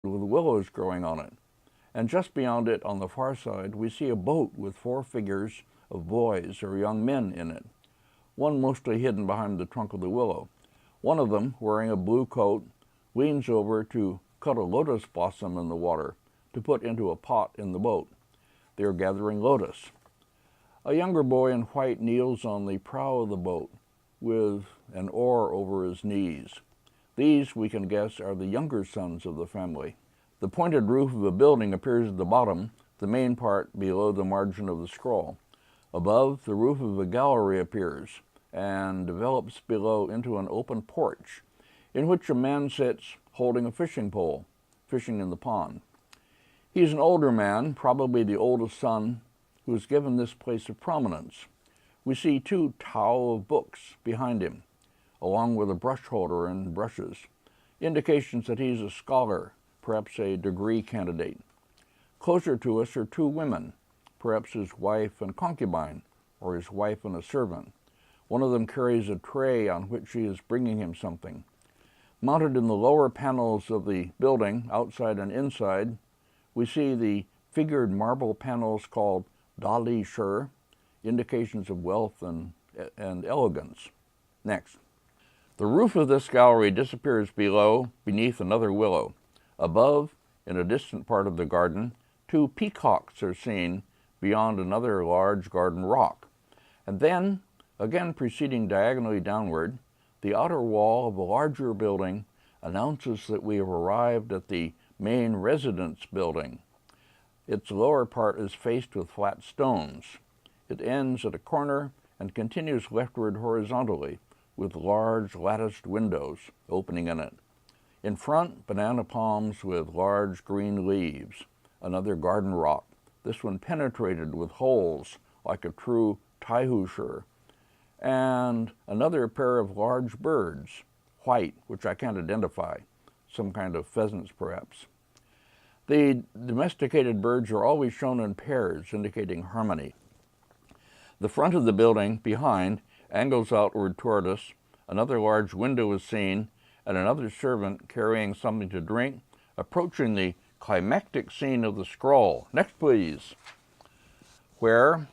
with willows growing on it. And just beyond it, on the far side, we see a boat with 4 figures of boys or young men in it, one mostly hidden behind the trunk of the willow. One of them, wearing a blue coat, leans over to cut a lotus blossom in the water to put into a pot in the boat. They are gathering lotus. A younger boy in white kneels on the prow of the boat with an oar over his knees. These, we can guess, are the younger sons of the family. The pointed roof of a building appears at the bottom, the main part below the margin of the scroll. Above, the roof of a gallery appears and develops below into an open porch, in which a man sits holding a fishing pole, fishing in the pond. He is an older man, probably the oldest son, who has given this place a prominence. We see 2 tau of books behind him, along with a brush holder and brushes, indications that he's a scholar, perhaps a degree candidate. Closer to us are 2 women, perhaps his wife and concubine, or his wife and a servant. One of them carries a tray on which she is bringing him something. Mounted in the lower panels of the building, outside and inside, we see the figured marble panels called Dali Shur, indications of wealth and elegance. Next. The roof of this gallery disappears beneath another willow. Above, in a distant part of the garden, 2 peacocks are seen beyond another large garden rock. And then, again proceeding diagonally downward, the outer wall of a larger building announces that we have arrived at the main residence building. Its lower part is faced with flat stones. It ends at a corner and continues leftward horizontally, with large latticed windows opening in it. In front, banana palms with large green leaves, another garden rock, this one penetrated with holes like a true taihusher, and another pair of large birds, white, which I can't identify, some kind of pheasants perhaps. The domesticated birds are always shown in pairs, indicating harmony. The front of the building, behind, angles outward toward us. Another large window is seen, and another servant carrying something to drink, approaching the climactic scene of the scroll. Next, please. Where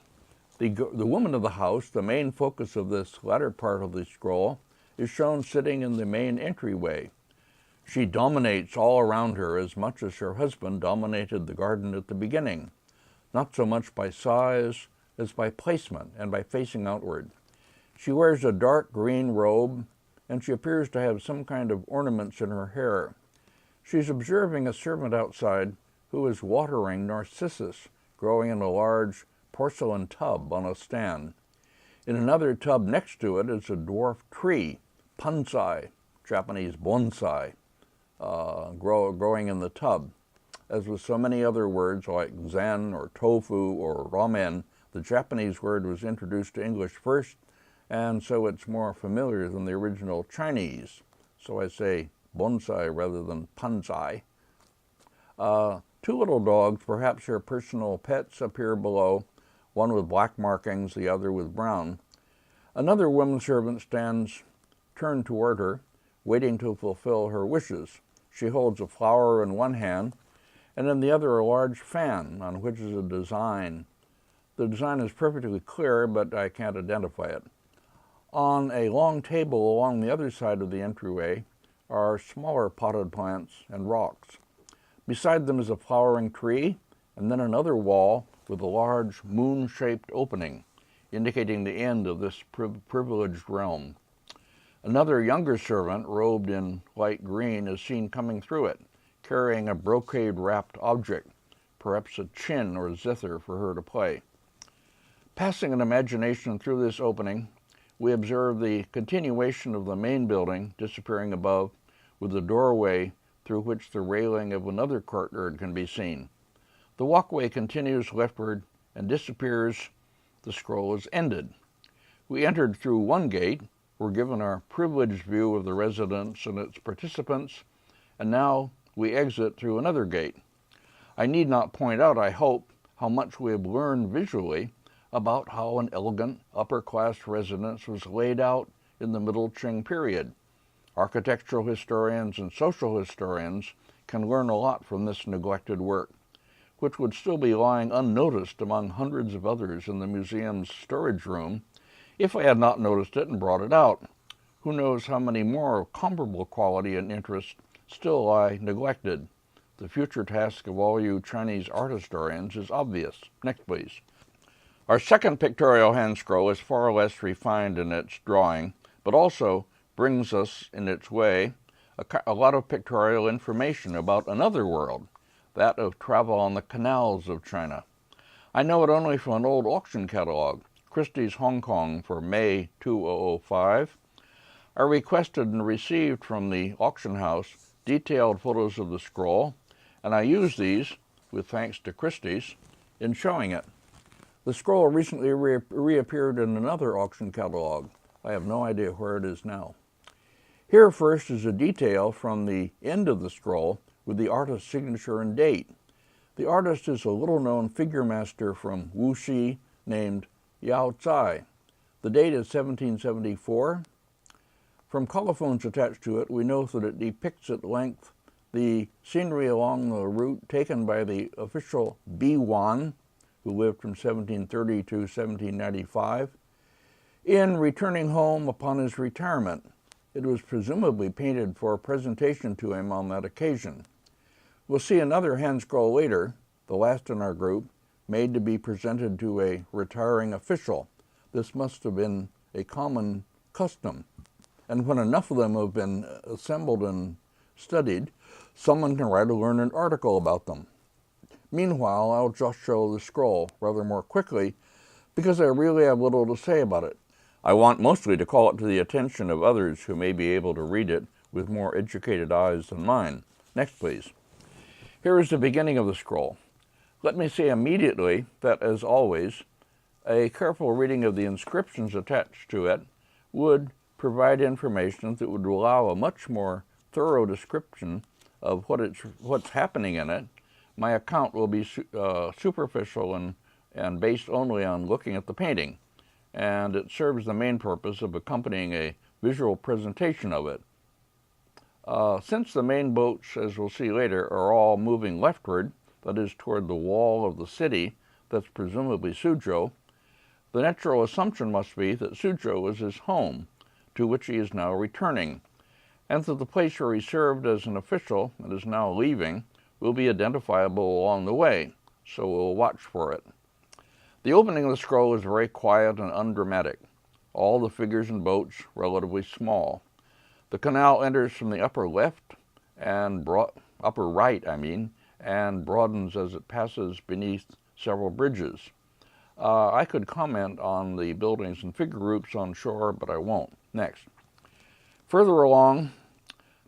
the woman of the house, the main focus of this latter part of the scroll, is shown sitting in the main entryway. She dominates all around her as much as her husband dominated the garden at the beginning, not so much by size as by placement and by facing outward. She wears a dark green robe, and she appears to have some kind of ornaments in her hair. She's observing a servant outside who is watering narcissus growing in a large porcelain tub on a stand. In another tub next to it is a dwarf tree, pansai, Japanese bonsai, growing in the tub. As with so many other words like zen or tofu or ramen, the Japanese word was introduced to English first, and so it's more familiar than the original Chinese. So I say bonsai rather than pansai. 2 little dogs, perhaps her personal pets, appear below, one with black markings, the other with brown. Another woman servant stands turned toward her, waiting to fulfill her wishes. She holds a flower in one hand, and in the other a large fan on which is a design. The design is perfectly clear, but I can't identify it. On a long table along the other side of the entryway are smaller potted plants and rocks. Beside them is a flowering tree, and then another wall with a large moon-shaped opening, indicating the end of this privileged realm. Another younger servant, robed in light green, is seen coming through it, carrying a brocade-wrapped object, perhaps a chin or zither for her to play. Passing an imagination through this opening, we observe the continuation of the main building disappearing above, with a doorway through which the railing of another courtyard can be seen. The walkway continues leftward and disappears. The scroll is ended. We entered through one gate, were given our privileged view of the residence and its participants, and now we exit through another gate. I need not point out, I hope, how much we have learned visually about how an elegant upper-class residence was laid out in the Middle Qing period. Architectural historians and social historians can learn a lot from this neglected work, which would still be lying unnoticed among hundreds of others in the museum's storage room if I had not noticed it and brought it out. Who knows how many more of comparable quality and interest still lie neglected. The future task of all you Chinese art historians is obvious. Next, please. Our second pictorial hand scroll is far less refined in its drawing, but also brings us, in its way, a lot of pictorial information about another world, that of travel on the canals of China. I know it only from an old auction catalog, Christie's Hong Kong for May 2005. I requested and received from the auction house detailed photos of the scroll, and I used these, with thanks to Christie's, in showing it. The scroll recently reappeared in another auction catalog. I have no idea where it is now. Here first is a detail from the end of the scroll with the artist's signature and date. The artist is a little-known figure master from Wuxi named Yao Cai. The date is 1774. From colophones attached to it, we know that it depicts at length the scenery along the route taken by the official Bi Wan, who lived from 1730 to 1795, in returning home upon his retirement. It was presumably painted for a presentation to him on that occasion. We'll see another hand scroll later, the last in our group, made to be presented to a retiring official. This must have been a common custom. And when enough of them have been assembled and studied, someone can write or learn an article about them. Meanwhile, I'll just show the scroll rather more quickly because I really have little to say about it. I want mostly to call it to the attention of others who may be able to read it with more educated eyes than mine. Next, please. Here is the beginning of the scroll. Let me say immediately that, as always, a careful reading of the inscriptions attached to it would provide information that would allow a much more thorough description of what's happening in it. My account will be superficial and based only on looking at the painting, and it serves the main purpose of accompanying a visual presentation of it. Since the main boats, as we'll see later, are all moving leftward, that is toward the wall of the city that's presumably Suzhou, the natural assumption must be that Suzhou is his home, to which he is now returning, and that the place where he served as an official and is now leaving will be identifiable along the way, so we'll watch for it. The opening of the scroll is very quiet and undramatic. All the figures and boats relatively small. The canal enters from the upper left and upper right, and broadens as it passes beneath several bridges. I could comment on the buildings and figure groups on shore, but I won't. Next. Further along,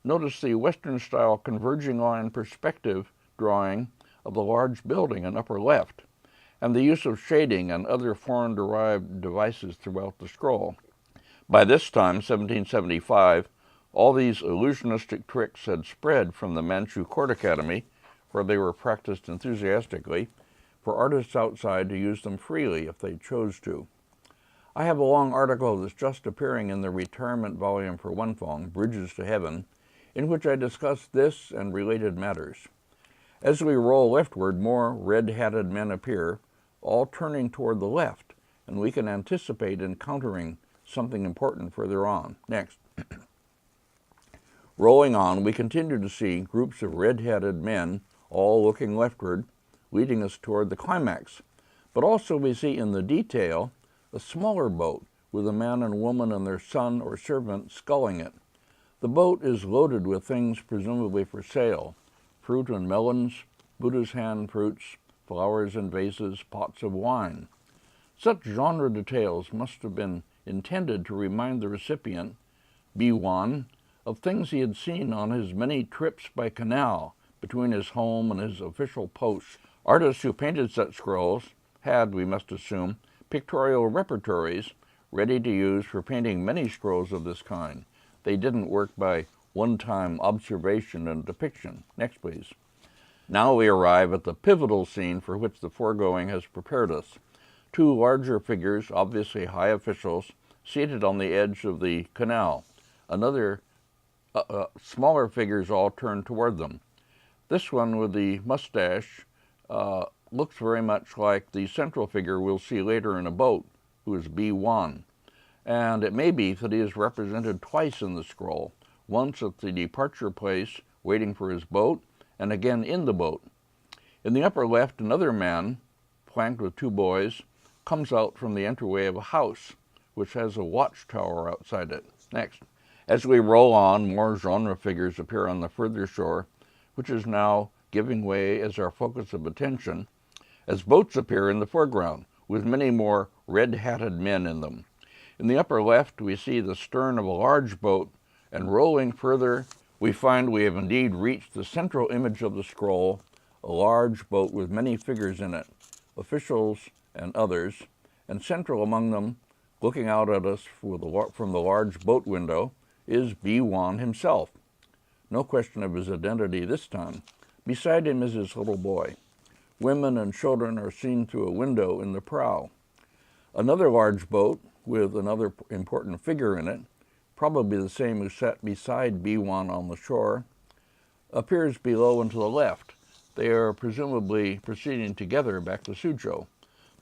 notice the Western-style converging line perspective drawing of the large building in upper left, and the use of shading and other foreign-derived devices throughout the scroll. By this time, 1775, all these illusionistic tricks had spread from the Manchu Court Academy, where they were practiced enthusiastically, for artists outside to use them freely if they chose to. I have a long article that's just appearing in the retirement volume for Wenfeng, Bridges to Heaven, in which I discuss this and related matters. As we roll leftward, more red-hatted men appear, all turning toward the left, and we can anticipate encountering something important further on. Next. Rolling on, we continue to see groups of red-hatted men, all looking leftward, leading us toward the climax. But also we see in the detail a smaller boat with a man and woman and their son or servant sculling it. The boat is loaded with things presumably for sale, fruit and melons, Buddha's hand fruits, flowers and vases, pots of wine. Such genre details must have been intended to remind the recipient, Bi Wan, of things he had seen on his many trips by canal between his home and his official posts. Artists who painted such scrolls had, we must assume, pictorial repertories ready to use for painting many scrolls of this kind. They didn't work by one-time observation and depiction. Next, please. Now we arrive at the pivotal scene for which the foregoing has prepared us. Two larger figures, obviously high officials, seated on the edge of the canal. Smaller figures all turned toward them. This one with the mustache looks very much like the central figure we'll see later in a boat, who is B1. And it may be that he is represented twice in the scroll, once at the departure place waiting for his boat, and again in the boat. In the upper left, another man, flanked with two boys, comes out from the entryway of a house, which has a watchtower outside it. Next. As we roll on, more genre figures appear on the further shore, which is now giving way as our focus of attention, as boats appear in the foreground, with many more red-hatted men in them. In the upper left, we see the stern of a large boat, and rolling further, we find we have indeed reached the central image of the scroll, a large boat with many figures in it, officials and others, and central among them, looking out at us from the large boat window, is B1 himself. No question of his identity this time. Beside him is his little boy. Women and children are seen through a window in the prow. Another large boat with another important figure in it, probably the same who sat beside B1 on the shore, appears below and to the left. They are presumably proceeding together back to Suzhou.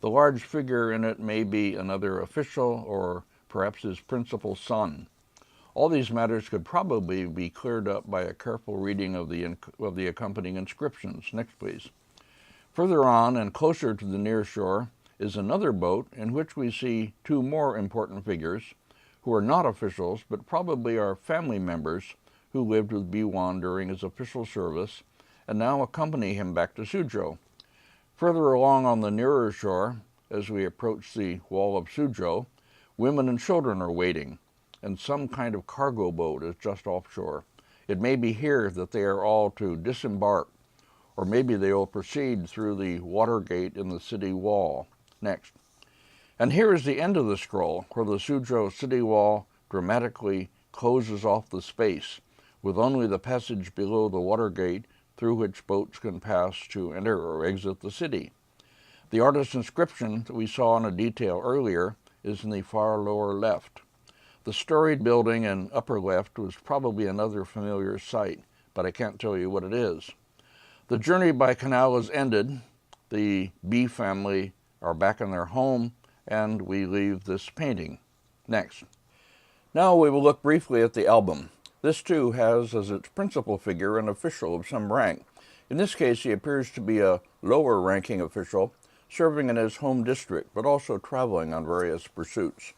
The large figure in it may be another official or perhaps his principal son. All these matters could probably be cleared up by a careful reading of the accompanying inscriptions. Next, please. Further on and closer to the near shore is another boat in which we see two more important figures who are not officials but probably are family members who lived with B1 during his official service and now accompany him back to Suzhou. Further along on the nearer shore, as we approach the wall of Suzhou, women and children are waiting, and some kind of cargo boat is just offshore. It may be here that they are all to disembark, or maybe they will proceed through the water gate in the city wall. Next. And here is the end of the scroll, where the Suzhou city wall dramatically closes off the space, with only the passage below the water gate through which boats can pass to enter or exit the city. The artist's inscription that we saw in a detail earlier is in the far lower left. The storied building in upper left was probably another familiar sight, but I can't tell you what it is. The journey by canal is ended. The B family are back in their home, and we leave this painting. Next. Now we will look briefly at the album. This too has as its principal figure an official of some rank. In this case, he appears to be a lower ranking official, serving in his home district, but also traveling on various pursuits.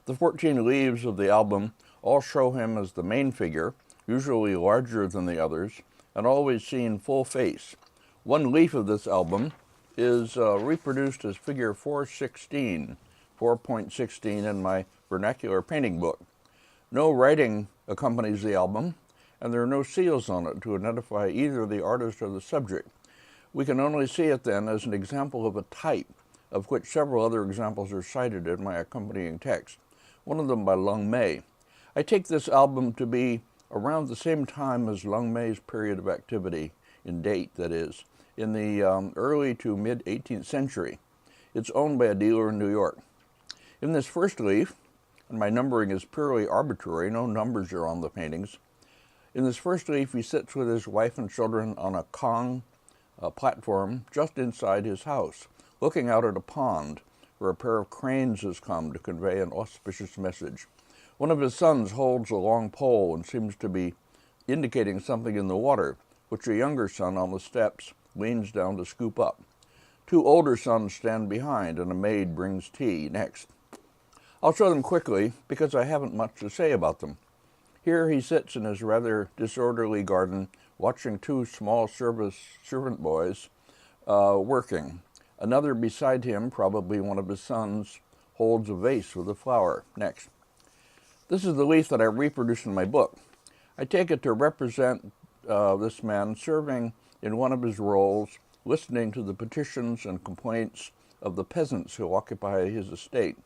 The 14 leaves of the album all show him as the main figure, usually larger than the others, and always seen full face. One leaf of this album is reproduced as figure 416, 4.16 in my vernacular painting book. No writing accompanies the album, and there are no seals on it to identify either the artist or the subject. We can only see it then as an example of a type, of which several other examples are cited in my accompanying text, one of them by Lung Mei. I take this album to be around the same time as Lung Mei's period of activity, in date that is, in the early to mid-18th century. It's owned by a dealer in New York. In this first leaf, and my numbering is purely arbitrary, no numbers are on the paintings. In this first leaf, he sits with his wife and children on a kong platform just inside his house, looking out at a pond where a pair of cranes has come to convey an auspicious message. One of his sons holds a long pole and seems to be indicating something in the water, which a younger son on the steps leans down to scoop up. Two older sons stand behind, and a maid brings tea next. I'll show them quickly because I haven't much to say about them. Here he sits in his rather disorderly garden watching two small servant boys working. Another beside him, probably one of his sons, holds a vase with a flower. Next. This is the leaf that I reproduced in my book. I take it to represent this man serving in one of his roles, listening to the petitions and complaints of the peasants who occupy his estate.